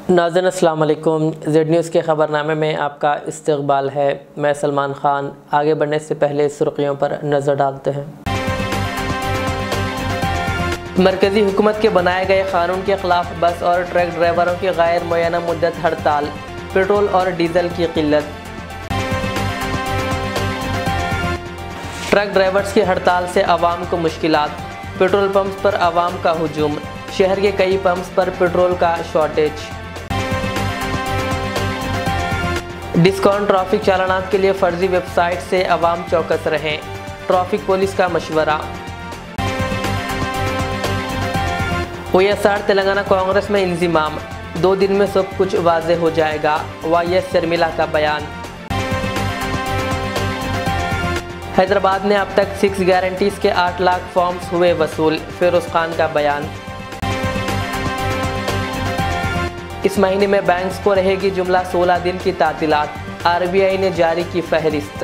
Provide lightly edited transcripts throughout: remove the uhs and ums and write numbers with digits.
नाज़रीन अस्सलाम वालेकुम। ज़ेड न्यूज़ के ख़बरनामे में आपका इस्तक़बाल है। मैं सलमान ख़ान। आगे बढ़ने से पहले सुर्ख़ियों पर नज़र डालते हैं। मरकज़ी हुकूमत के बनाए गए क़ानून के ख़िलाफ़ बस और ट्रक ड्राइवरों की गैर मुअय्यना मुद्दत हड़ताल, पेट्रोल और डीज़ल की किल्लत। ट्रक ड्राइवर्स की हड़ताल से आवाम को मुश्किलात, पेट्रोल पंप्स पर आवाम का हुजूम, शहर के कई पंप्स पर पेट्रोल का शॉर्टेज। डिस्काउंट ट्रैफिक चालानात के लिए फर्जी वेबसाइट से आवाम चौकस रहें, ट्रैफिक पुलिस का मशवरा। YSR तेलंगाना कांग्रेस में इंज़िमाम, 2 दिन में सब कुछ वाज़ेह हो जाएगा, YS शर्मिला का बयान। हैदराबाद में अब तक 6 गारंटीज़ के 8 लाख फॉर्म्स हुए वसूल, फिरोज़ खान का बयान। इस महीने में बैंक्स को रहेगी जुमला 16 दिन की तातीलात, RBI ने जारी की फहरिस्त।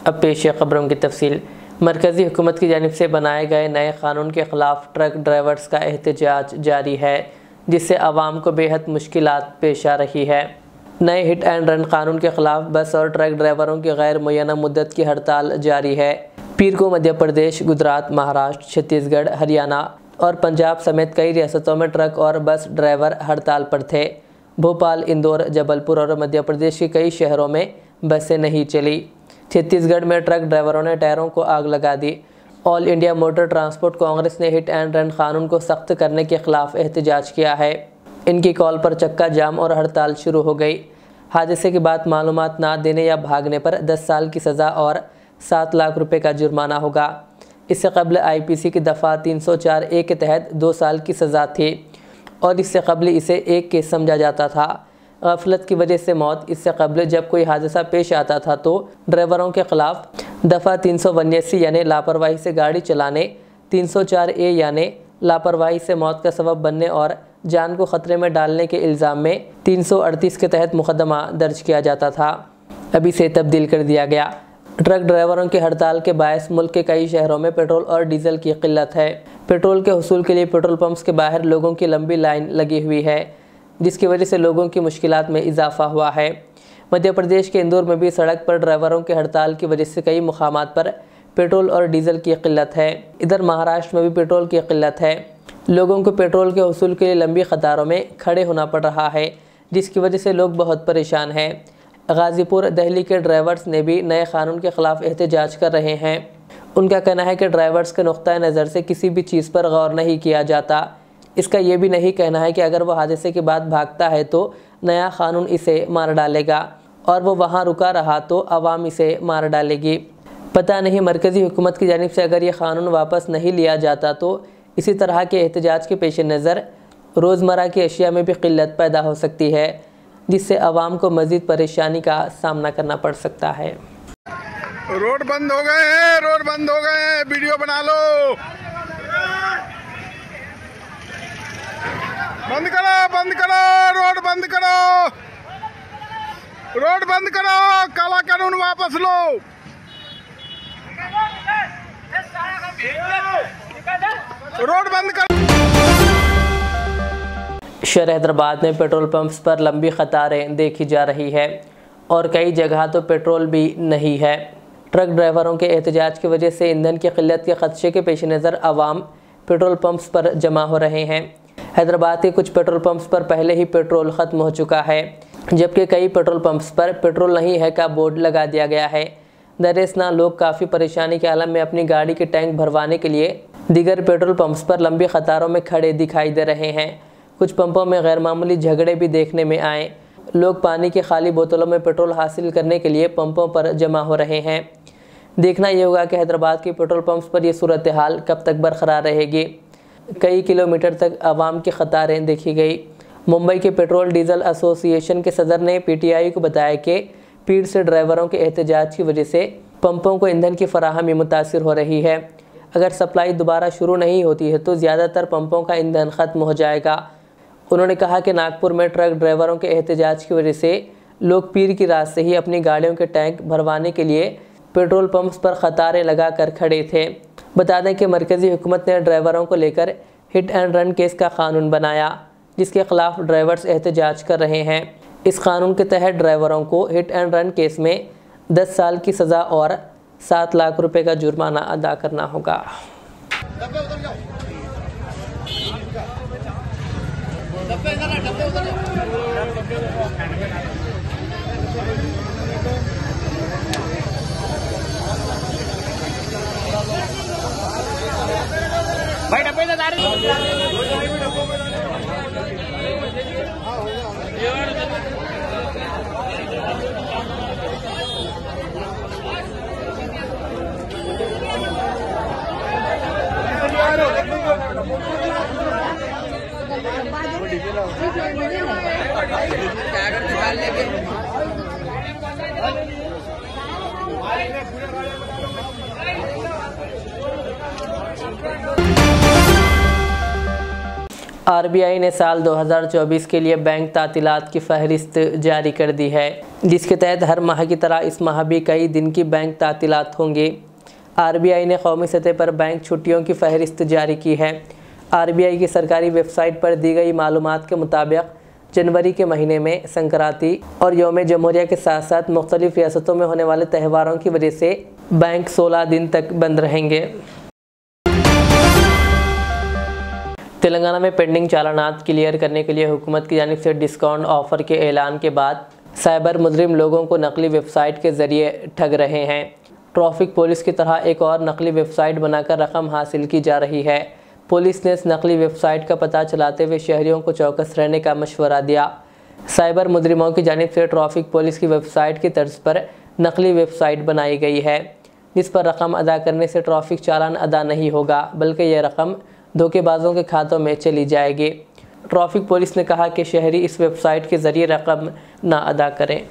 अब पेश है खबरों की तफसील। मरकज़ी हुकूमत की जानिब से बनाए गए नए क़ानून के ख़िलाफ़ ट्रक ड्राइवर्स का एहतजाज जारी है, जिससे आवाम को बेहद मुश्किलात पेश आ रही है। नए हिट एंड रन क़ानून के ख़िलाफ़ बस और ट्रक ड्राइवरों की गैर मुअय्यना मुद्दत की हड़ताल जारी है। पीर को मध्य प्रदेश, गुजरात, महाराष्ट्र, छत्तीसगढ़, हरियाणा और पंजाब समेत कई रियासतों में ट्रक और बस ड्राइवर हड़ताल पर थे। भोपाल, इंदौर, जबलपुर और मध्य प्रदेश के कई शहरों में बसें नहीं चली। छत्तीसगढ़ में ट्रक ड्राइवरों ने टायरों को आग लगा दी। All India motor transport congress ने हिट एंड रन कानून को सख्त करने के खिलाफ एहतजाज किया है। इनकी कॉल पर चक्का जाम और हड़ताल शुरू हो गई। हादसे के बाद मालूमात ना देने या भागने पर 10 साल की सज़ा और 7 लाख रुपए का जुर्माना होगा। इससे कबल IPC की दफ़ा 304A के तहत 2 साल की सज़ा थी और इससे कबल इसे एक केस समझा जाता था। गफलत की वजह से मौत। इससे कबल जब कोई हादसा पेश आता था तो ड्राइवरों के ख़िलाफ़ दफ़ा 382 यानी लापरवाही से गाड़ी चलाने, 304A यानी लापरवाही से मौत का सबब बनने और जान को ख़तरे में डालने के इल्ज़ाम में 338 के तहत मुकदमा दर्ज किया जाता था। अब इसे तब्दील कर दिया गया। ट्रक ड्राइवरों की हड़ताल के बायस मुल्क के कई शहरों में पेट्रोल और डीजल की किल्लत है। पेट्रोल के हुसूल के लिए पेट्रोल पंप्स के बाहर लोगों की लंबी लाइन लगी हुई है, जिसकी वजह से लोगों की मुश्किलात में इजाफा हुआ है। मध्य प्रदेश के इंदौर में भी सड़क पर ड्राइवरों की हड़ताल की वजह से कई मुकामात पर पेट्रोल और डीजल की किल्लत है। इधर महाराष्ट्र में भी पेट्रोल की किल्लत है। लोगों को पेट्रोल के हुसूल के लिए लंबी कतारों में खड़े होना पड़ रहा है, जिसकी वजह से लोग बहुत परेशान हैं। गाज़ीपुर, दिल्ली के ड्राइवर्स ने भी नए कानून के ख़िलाफ़ एहतजाज कर रहे हैं। उनका कहना है कि ड्राइवर्स के नुक़्ता नज़र से किसी भी चीज़ पर गौर नहीं किया जाता। इसका ये भी नहीं कहना है कि अगर वो हादसे के बाद भागता है तो नया कानून इसे मार डालेगा और वो वहाँ रुका रहा तो आवाम इसे मार डालेगी। पता नहीं मरकज़ी हुकूमत की जानिब से अगर ये कानून वापस नहीं लिया जाता तो इसी तरह के एहतजाज के पेश नज़र रोज़मर्रा की अशिया में भी किल्लत पैदा हो सकती है, जिससे आवाम को मज़ीद परेशानी का सामना करना पड़ सकता है। रोड बंद हो गए हैं, रोड बंद हो गए हैं, वीडियो बना लो। बंद करो, बंद करो, रोड बंद करो, रोड बंद करो, काला कानून वापस लो। रोड बंद करो। शहर हैदराबाद में पेट्रोल पंप्स पर लंबी कतारें देखी जा रही है और कई जगह तो पेट्रोल भी नहीं है। ट्रक ड्राइवरों के एहतजाज की वजह से ईंधन की किल्लत के खदशे के पेश नज़र आवाम पेट्रोल पंप्स पर जमा हो रहे हैं। हैदराबाद के कुछ पेट्रोल पंप्स पर पहले ही पेट्रोल ख़त्म हो चुका है, जबकि कई पेट्रोल पंप्स पर पेट्रोल नहीं है का बोर्ड लगा दिया गया है। दरअसल लोग काफ़ी परेशानी के आलम में अपनी गाड़ी के टैंक भरवाने के लिए दीगर पेट्रोल पंप्स पर लंबी कतारों में खड़े दिखाई दे रहे हैं। कुछ पंपों में गैर मामूली झगड़े भी देखने में आए। लोग पानी की खाली बोतलों में पेट्रोल हासिल करने के लिए पंपों पर जमा हो रहे हैं। देखना ये होगा कि हैदराबाद के पेट्रोल पंप्स पर यह सूरत हाल कब तक बरकरार रहेगी। कई किलोमीटर तक आवाम की कतारें देखी गई। मुंबई के पेट्रोल डीजल एसोसिएशन के सदर ने PTI को बताया कि पीर से ड्राइवरों के एहतजाज की वजह से पंपों को ईंधन की फराहमी मुतासिर हो रही है। अगर सप्लाई दोबारा शुरू नहीं होती है तो ज़्यादातर पंपों का ईंधन ख़त्म हो जाएगा। उन्होंने कहा कि नागपुर में ट्रक ड्राइवरों के एहतजाज की वजह से लोग पीर की रात से ही अपनी गाड़ियों के टैंक भरवाने के लिए पेट्रोल पंप्स पर कतारें लगा कर खड़े थे। बता दें कि मरकज़ी हुकूमत ने ड्राइवरों को लेकर हिट एंड रन केस का कानून बनाया, जिसके खिलाफ ड्राइवर्स एहतजाज कर रहे हैं। इस कानून के तहत ड्राइवरों को हिट एंड रन केस में 10 साल की सज़ा और 7 लाख रुपए का जुर्माना अदा करना होगा। भाई डब्बे से आरबीआई ने साल 2024 के लिए बैंक तातीलात की फहरिस्त जारी कर दी है, जिसके तहत हर माह की तरह इस माह भी कई दिन की बैंक तातीलात होंगे। आरबीआई ने कौमी सतह पर बैंक छुट्टियों की फहरिस्त जारी की है। आरबीआई की सरकारी वेबसाइट पर दी गई मालूमात के मुताबिक जनवरी के महीने में संक्रांति और यौम जमहूरिया के साथ साथ मुख्तलिफ रियासतों में होने वाले त्योहारों की वजह से बैंक 16 दिन तक बंद रहेंगे। तेलंगाना में पेंडिंग चालानात क्लियर करने के लिए हुकूमत की जानिब से डिस्काउंट ऑफर के ऐलान के बाद साइबर मुजरिम लोगों को नकली वेबसाइट के ज़रिए ठग रहे हैं। ट्रैफिक पुलिस की तरह एक और नकली वेबसाइट बनाकर रकम हासिल की जा रही है। पुलिस ने इस नकली वेबसाइट का पता चलाते हुए शहरियों को चौकस रहने का मशवरा दिया। साइबर मुजरिमों की जानिब से ट्रैफिक पुलिस की वेबसाइट की तर्ज पर नकली वेबसाइट बनाई गई है, जिस पर रकम अदा करने से ट्रैफिक चालान अदा नहीं होगा, बल्कि यह रकम धोखेबाजों के खातों में चली जाएगी। ट्रैफिक पुलिस ने कहा कि शहरी इस वेबसाइट के ज़रिए रकम ना अदा करें।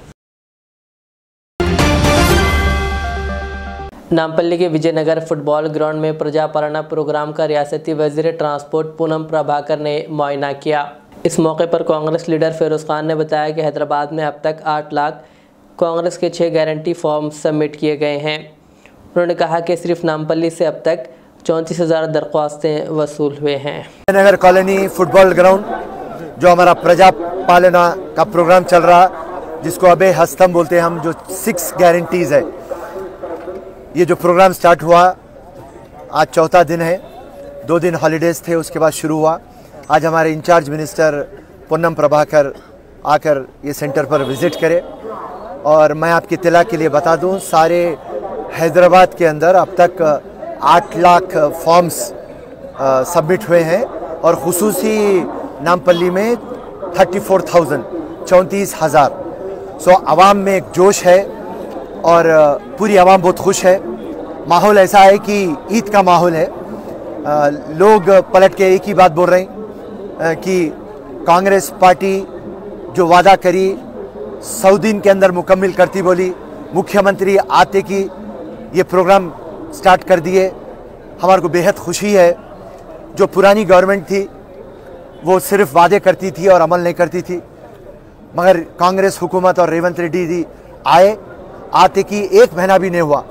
नामपल्ली के विजयनगर फुटबॉल ग्राउंड में प्रजापालना प्रोग्राम का रियासती वज़ीर ट्रांसपोर्ट पूनम प्रभाकर ने मुआयना किया। इस मौके पर कांग्रेस लीडर फिरोज़ खान ने बताया कि हैदराबाद में अब तक 8 लाख कांग्रेस के 6 गारंटी फॉर्म सबमिट किए गए हैं। उन्होंने कहा कि सिर्फ नामपल्ली से अब तक 34,000 दरख्वास्तें वसूल हुए हैं। नगर कॉलोनी फुटबॉल ग्राउंड जो हमारा प्रजा पालना का प्रोग्राम चल रहा, जिसको अबे हस्तम बोलते हैं हम, जो 6 गारंटीज़ है, ये जो प्रोग्राम स्टार्ट हुआ आज चौथा दिन है। 2 दिन हॉलीडेज़ थे, उसके बाद शुरू हुआ। आज हमारे इंचार्ज मिनिस्टर पूनम प्रभाकर आकर ये सेंटर पर विज़िट करे। और मैं आपकी इत्तला के लिए बता दूं, सारे हैदराबाद के अंदर अब तक 8 लाख फॉर्म्स सबमिट हुए हैं और खुसूसी नामपल्ली में 34,000 सो आवाम में एक जोश है और पूरी आवाम बहुत खुश है। माहौल ऐसा है कि ईद का माहौल है। लोग पलट के एक ही बात बोल रहे हैं कि कांग्रेस पार्टी जो वादा करी 100 दिन के अंदर मुकम्मल करती बोली। मुख्यमंत्री आते की ये प्रोग्राम स्टार्ट कर दिए। हमारे को बेहद खुशी है। जो पुरानी गवर्नमेंट थी वो सिर्फ वादे करती थी और अमल नहीं करती थी, मगर कांग्रेस हुकूमत और रेवंत रेड्डी जी आते की 1 महीना भी नहीं हुआ,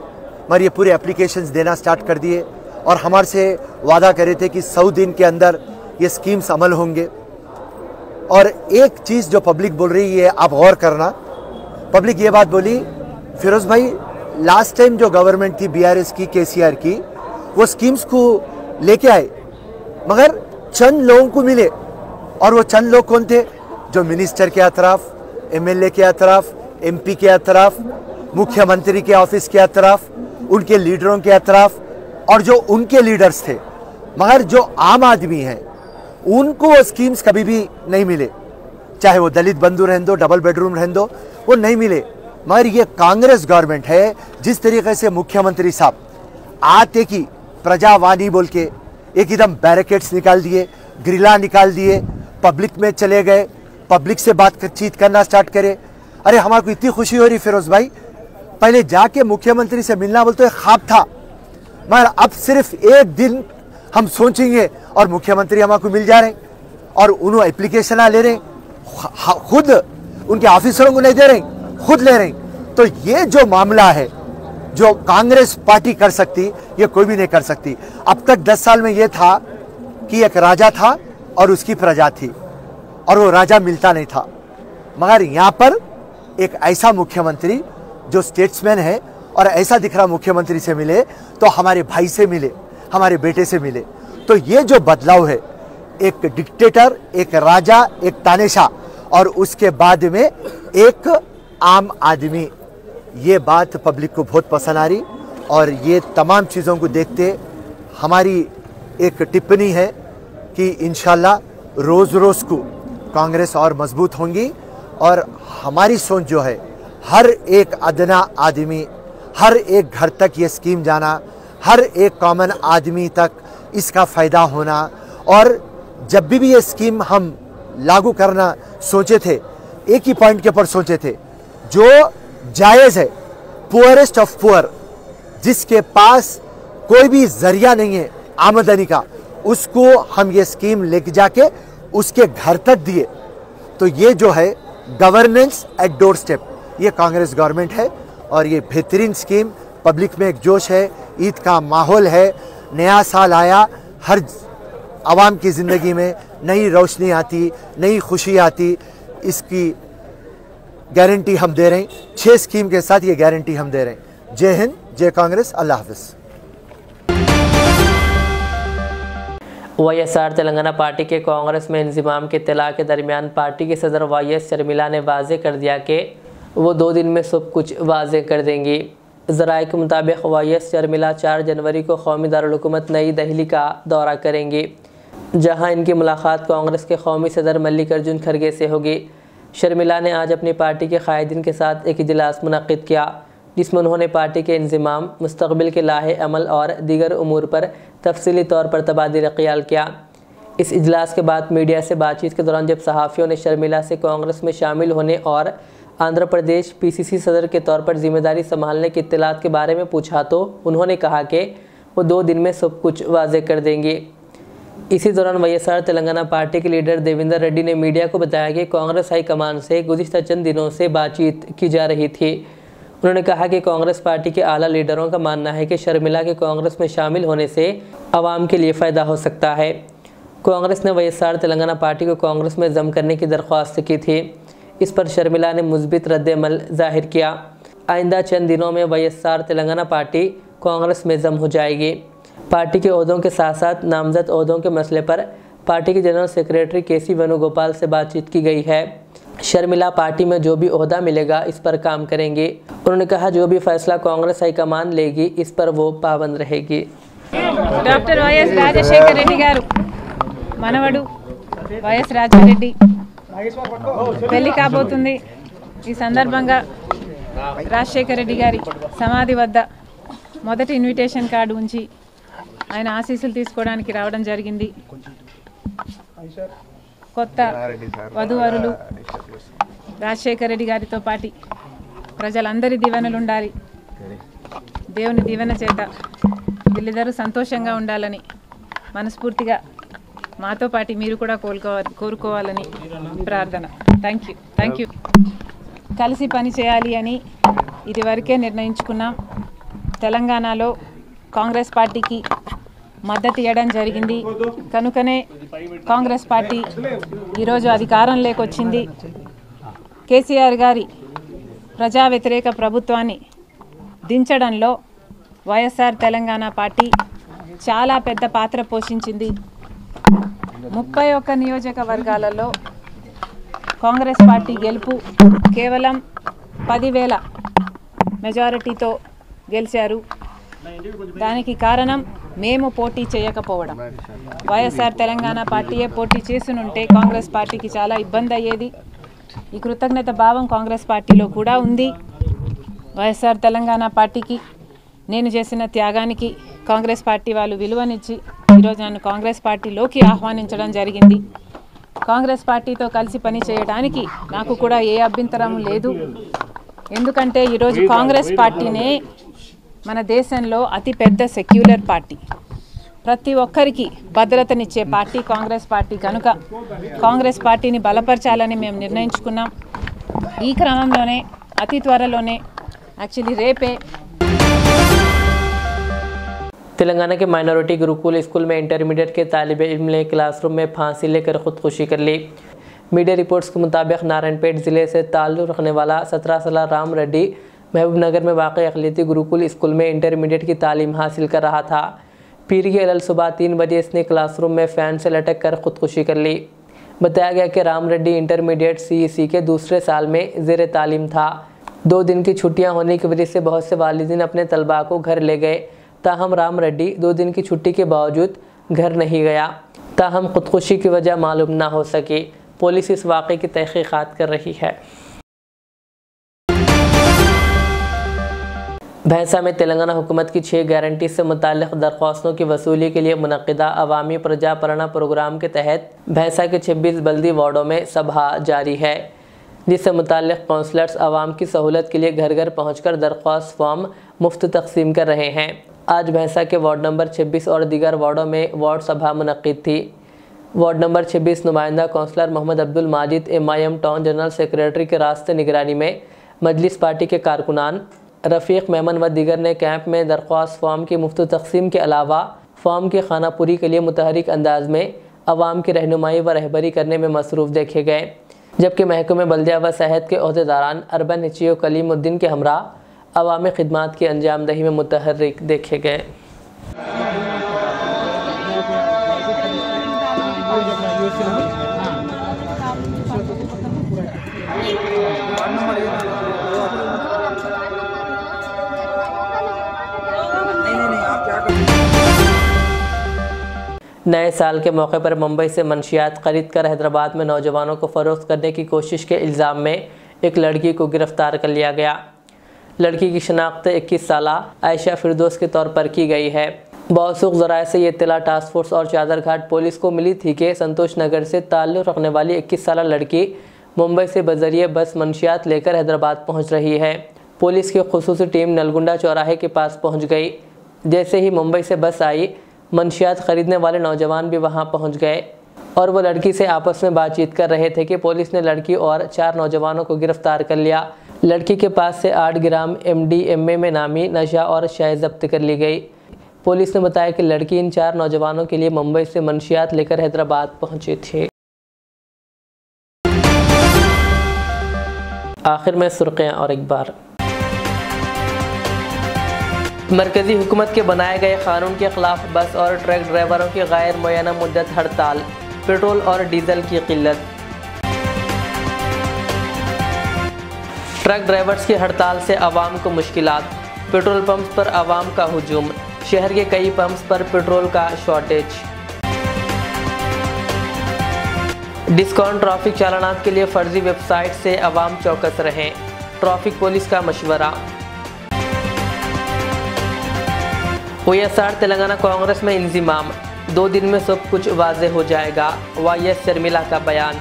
मगर ये पूरे एप्लीकेशंस देना स्टार्ट कर दिए और हमारे से वादा करे थे कि 100 दिन के अंदर ये स्कीम्स अमल होंगे। और एक चीज़ जो पब्लिक बोल रही है, आप गौर करना, पब्लिक ये बात बोली, फिरोज़ भाई लास्ट टाइम जो गवर्नमेंट थी बीआरएस की, केसीआर की, वो स्कीम्स को लेके आए मगर चंद लोगों को मिले। और वो चंद लोग कौन थे? जो मिनिस्टर के अतराफ, एमएलए के अतराफ, एमपी के अतराफ, मुख्यमंत्री के ऑफिस के अतराफ, उनके लीडरों के अतराफ और जो उनके लीडर्स थे। मगर जो आम आदमी हैं उनको वो स्कीम्स कभी भी नहीं मिले, चाहे वो दलित बंधु रहने दो, डबल बेडरूम रहने दो, वो नहीं मिले। मगर ये कांग्रेस गवर्नमेंट है, जिस तरीके से मुख्यमंत्री साहब आते की प्रजावाणी बोल के एकदम बैरिकेड्स निकाल दिए, ग्रिला निकाल दिए, पब्लिक में चले गए, पब्लिक से बातचीत करना स्टार्ट करे। अरे हमारे को इतनी खुशी हो रही फिरोज़ भाई, पहले जाके मुख्यमंत्री से मिलना बोलते एक ख्वाब था, मगर अब सिर्फ एक दिन हम सोचेंगे और मुख्यमंत्री हमारे को मिल जा रहे और उन्होंने एप्लीकेशन ले रहे, खुद उनके ऑफिसरों को नहीं दे रहे, खुद ले रहे। तो ये जो मामला है जो कांग्रेस पार्टी कर सकती, ये कोई भी नहीं कर सकती। अब तक 10 साल में ये था कि एक राजा था और उसकी प्रजा थी और वो राजा मिलता नहीं था, मगर यहाँ पर एक ऐसा मुख्यमंत्री जो स्टेट्समैन है और ऐसा दिख रहा मुख्यमंत्री से मिले तो हमारे भाई से मिले, हमारे बेटे से मिले। तो ये जो बदलाव है, एक डिक्टेटर, एक राजा, एक तानाशाह और उसके बाद में एक आम आदमी, ये बात पब्लिक को बहुत पसंद आ रही। और ये तमाम चीज़ों को देखते हमारी एक टिप्पणी है कि इंशाल्लाह रोज़ रोज़ को कांग्रेस और मजबूत होंगी और हमारी सोच जो है हर एक अदना आदमी, हर एक घर तक ये स्कीम जाना, हर एक कॉमन आदमी तक इसका फ़ायदा होना। और जब भी ये स्कीम हम लागू करना सोचे थे, एक ही पॉइंट के ऊपर सोचे थे, जो जायज़ है, पुअरेस्ट ऑफ पुअर, जिसके पास कोई भी जरिया नहीं है आमदनी का, उसको हम ये स्कीम लेके जाके उसके घर तक दिए। तो ये जो है गवर्नेंस एट डोर स्टेप, ये कांग्रेस गवर्नमेंट है और ये बेहतरीन स्कीम। पब्लिक में एक जोश है, ईद का माहौल है, नया साल आया, हर आवाम की ज़िंदगी में नई रोशनी आती, नई खुशी आती, इसकी गारंटी हम दे रहे हैं। 6 स्कीम के साथ ये गारंटी हम दे रहे हैं। जय हिंद, जय कांग्रेस, अल्लाह हाफ़िज़। YSR तेलंगाना पार्टी के कांग्रेस में इंज़िमाम के इत्तला के दरमियान पार्टी के सदर YS शर्मिला ने वाज़े कर दिया कि वो 2 दिन में सब कुछ वाज़े कर देंगी। ज़राए के मुताबिक YS शर्मिला 4 जनवरी को कौमी दारुल हुकूमत नई दिल्ली का दौरा करेंगी, जहां इनकी मुलाकात कांग्रेस के कौमी सदर मल्लिकार्जुन खड़गे से होगी। शर्मिला ने आज अपनी पार्टी के कायदीन के साथ एक इजलास मुनक़्क़िद किया, जिसमें उन्होंने पार्टी के इंज़िमाम, मुस्तक़बिल के लाहे अमल और दीगर उमूर पर तफसीली तौर पर तबादला ख्याल किया। इस इजलास के बाद मीडिया से बातचीत के दौरान जब सहाफ़ियों ने शर्मिला से कांग्रेस में शामिल होने और आंध्र प्रदेश PCC सदर के तौर पर जिम्मेदारी संभालने की इत्तलात के बारे में पूछा तो उन्होंने कहा कि वो 2 दिन में सब कुछ वाज़े कर देंगे। इसी दौरान YSR तेलंगाना पार्टी के लीडर देवेंद्र रेड्डी ने मीडिया को बताया कि कांग्रेस हाईकमान से गुज़िश्ता चंद दिनों से बातचीत की जा रही थी। उन्होंने कहा कि कांग्रेस पार्टी के आला लीडरों का मानना है कि शर्मिला के कांग्रेस में शामिल होने से आवाम के लिए फ़ायदा हो सकता है। कांग्रेस ने YSR तेलंगाना पार्टी को कांग्रेस में जम करने की दरख्वास्त की थी। इस पर शर्मिला ने मुस्बित रद्द-ए-अमल ज़ाहिर किया। आइंदा चंद दिनों में YSR तेलंगाना पार्टी कांग्रेस में जम हो जाएगी। पार्टी के ओहदों के साथ साथ नामजद ओहदों के मसले पर पार्टी के जनरल सेक्रेटरी KC वेणुगोपाल से बातचीत की गई है। शर्मिला पार्टी में जो भी ओहदा मिलेगा इस पर काम करेंगी। उन्होंने कहा जो भी फैसला कांग्रेस हाईकमान लेगी इस पर वो पाबंद रहेगी। डॉक्टर YS राजशेखर रेड्डी गारू मनवडु YS రాజారెడ్డి పెళ్లి కాబోతుంది। ఈ సందర్భంగా రాజశేఖర్ రెడ్డి గారి సమాధి వద్ద మొదటి ఇన్విటేషన్ కార్డు ఉంచి ఆయన ఆశీస్సులు తీసుకోవడానికి రావడం జరిగింది। కొత్త వధూవరులు రాజశేఖర్ రెడ్డి గారితో పాటు ప్రజలందరి దీవెనలు ఉండాలి, దేవుని దీవెన చేత వీళ్ళిద్దరూ సంతోషంగా ఉండాలని మనస్ఫూర్తిగా మాతో పాటు మీరు కూడా కోరుకోవాలని ప్రార్థన। Thank you. కలిసి పని చేయాలి అని ఇదివరకే నిర్ణయించుకున్నాం। తెలంగాణలో కాంగ్రెస్ పార్టీకి మద్దతు ఇవ్వడం జరిగింది కనుకనే కాంగ్రెస్ పార్టీ ఈరోజు అధికారంలోకి వచ్చింది। కేసీఆర్ గారి ప్రజా వ్యతిరేక ప్రభుత్వాన్ని దించడంలో YSR తెలంగాణ పార్టీ చాలా పెద్ద పాత్ర పోషించింది। 31 నియోజకవర్గాలలో కాంగ్రెస్ పార్టీ గెలుపు కేవలం 10,000 మెజారిటీతో గెలిచారు। దానికి కారణం మేము పోటీ చేయకపోవడం। YSR తెలంగాణ పార్టీయే పోటీ చేసునుంటే కాంగ్రెస్ పార్టీకి చాలా ఇబ్బంది అయ్యేది। ఈ కృతజ్ఞత భావం కాంగ్రెస్ పార్టీలో కూడా ఉంది। YSR తెలంగాణ పార్టీకి నేను చేసిన త్యాగానికి కాంగ్రెస్ పార్టీ వాళ్ళు విలువనిచ్చి ఈరోజు నన్ను కాంగ్రెస్ పార్టీలోకి ఆహ్వానించడం జరిగింది। కాంగ్రెస్ పార్టీతో కలిసి పని చేయడానికి నాకు కూడా ఏ అభ్యంతరం లేదు। ఎందుకంటే ఈరోజు కాంగ్రెస్ పార్టీనే మన దేశంలో అతిపెద్ద సెక్యులర్ పార్టీ, ప్రతి ఒక్కరికి భద్రతనిచ్చే పార్టీ కాంగ్రెస్ పార్టీ కనుక కాంగ్రెస్ పార్టీని బలపరచాలని మేము నిర్ణయించుకున్నాం। ఈ క్రమంలోనే అతి త్వరలోనే యాక్చువల్లీ రేపే तेलंगाना के माइनॉरिटी गुरुकुल स्कूल में इंटरमीडिएट के तालिब इल्म ने क्लासरूम में फांसी लेकर खुदकुशी कर ली। मीडिया रिपोर्ट्स के मुताबिक नारायणपेट ज़िले से ताल्लुक़ रखने वाला 17 साला राम रेड्डी महबूबनगर में वाक़ अक़लियती गुरुकुल स्कूल में इंटरमीडिएट की तालीम हासिल कर रहा था। पीर की अलल सुबह 3 बजे इसने क्लासरूम में फ़ैन से लटक कर खुदकुशी कर ली। बताया गया कि राम रेड्डी इंटरमीडिएट CEC के दूसरे साल में ज़ेर तालीम था। 2 दिन की छुट्टियां होने की वजह से बहुत से वालिदैन अपने तलबा को घर ले गए। ताहम राम रेड्डी 2 दिन की छुट्टी के बावजूद घर नहीं गया। ताहम खुदकुशी की वजह मालूम ना हो सकी। पुलिस इस वाक़े की तहक़ीक़ात कर रही है। भैंसा में तेलंगाना हुकूमत की 6 गारंटी से मुताल्लिक़ दरख्वास्तों की वसूली के लिए मुनक़िदा अवामी प्रजा परणा प्रोग्राम के तहत भैंसा के 26 बल्दी वार्डों में सभा जारी है, जिससे मुताल्लिक़ काउंसलर्स आवाम की सहूलत के लिए घर घर पहुंचकर दरख्वास्त फॉर्म मुफ्त तकसीम कर रहे हैं। आज भैंसा के वार्ड नंबर 26 और दीगर वार्डों में वार्ड सभा मुनक़्क़िद थी। वार्ड नंबर 26 नुमाइंदा councillor Mohammed Abdul Majid MIM town general secretary के रास्ते निगरानी में मजलिस पार्टी के कारकुनान रफ़ीक मेमन व दीगर ने कैंप में दरख्वास्त फॉर्म की मुफ्त तकसीम के अलावा फॉर्म की खानापुरी के लिए मुतहरिक अंदाज में अवाम की रहनुमाई व रहबरी करने में मसरूफ़ देखे गए। जबकि महकमे बल्दिया व सेहत के अहदेदारान अर्बन HO कलीमुद्दीन के हमरा अवामी खिदमात की अंजामदही में मुतहर्रिक देखे गए। नए साल के मौके पर मुंबई से मंशियात खरीद कर हैदराबाद में नौजवानों को फ़रोख्त करने की कोशिश के इल्ज़ाम में एक लड़की को गिरफ़्तार कर लिया गया। लड़की की शनाख्त 21 साला आयशा फिरदौस के तौर पर की गई है। मौसूक ज़राए से ये इत्तला टास्क फोर्स और चादरघाट पुलिस को मिली थी कि संतोष नगर से ताल्लुक़ रखने वाली 21 साला लड़की मुंबई से बज़रिए बस मंशियात लेकर हैदराबाद पहुँच रही है। पुलिस की खुसूसी टीम नलगुंडा चौराहे के पास पहुँच गई। जैसे ही मुंबई से बस आई, मंशियात ख़रीदने वाले नौजवान भी वहां पहुंच गए और वो लड़की से आपस में बातचीत कर रहे थे कि पुलिस ने लड़की और 4 नौजवानों को गिरफ्तार कर लिया। लड़की के पास से 8 ग्राम MDMA में नामी नशा और शय जब्त कर ली गई। पुलिस ने बताया कि लड़की इन 4 नौजवानों के लिए मुंबई से मंशियात लेकर हैदराबाद पहुंची थी। आखिर में सुर्खियां और एक बार। मरकज़ी हुकूमत के बनाए गए कानून के खिलाफ बस और ट्रक ड्राइवरों की गैर मुय्यना मुद्दत हड़ताल, पेट्रोल और डीजल की किल्लत। ट्रक ड्राइवर्स की हड़ताल से आवाम को मुश्किलात, पेट्रोल पंप्स पर आवाम का हुजूम, शहर के कई पंप्स पर पेट्रोल का शॉर्टेज। डिस्काउंट ट्रैफिक चालानात के लिए फर्जी वेबसाइट से आवाम चौकस रहें, ट्रैफिक पुलिस का मशवरा। OSR तेलंगाना कांग्रेस में इंजिमाम, 2 दिन में सब कुछ वाज़ेह हो जाएगा, YS शर्मिला का बयान।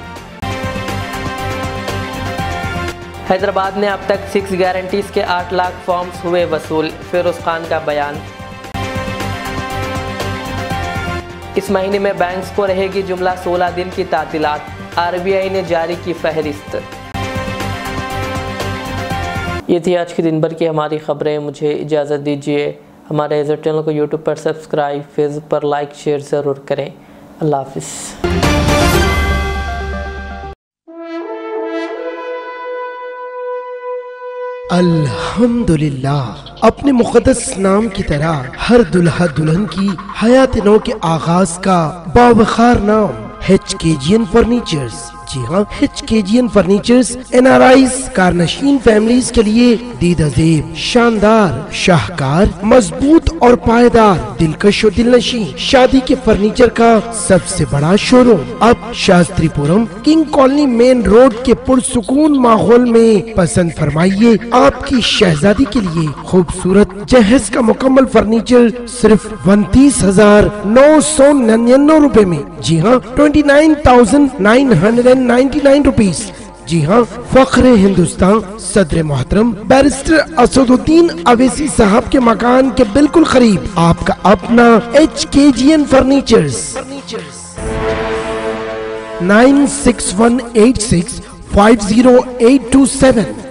हैदराबाद में अब तक 6 गारंटीज़ के 8 लाख फॉर्म्स हुए वसूल, फिरोज़ खान का बयान। इस महीने में बैंक्स को रहेगी जुमला 16 दिन की तातीलात, RBI ने जारी की फहरिस्त। ये थी आज की दिन भर की हमारी खबरें। मुझे इजाज़त दीजिए। हमारे एज़र चैनल को यूट्यूब पर सब्सक्राइब, फेसबुक पर लाइक शेयर ज़रूर करें। अल्लाह हाफ़िज़। अल्हम्दुलिल्लाह, अपने मुक़द्दस नाम की तरह हर दुल्हा दुल्हन की हयात नौ के आगाज का बावखार नाम HKGN फर्नीचर्स। जी हाँ, HKGN फर्नीचर्स NRIs कारनशीन फैमिलीज के लिए दीदाज़ेब, शानदार, शाहकार, मजबूत और पायदार, दिलकश और दिलनशी शादी के फर्नीचर का सबसे बड़ा शोरूम अब Shastripuram king colony main road के पुरसुकून माहौल में पसंद फरमाइए। आपकी शहजादी के लिए खूबसूरत जहेज का मुकम्मल फर्नीचर सिर्फ 29,999 रुपए में। जी हाँ, 29,999 रुपीज। जी हाँ, फख्रे हिंदुस्तान सदर मोहतरम बैरिस्टर असदुद्दीन अवैसी साहब के मकान के बिल्कुल करीब आपका अपना HKGN फर्नीचर्स। 9618650827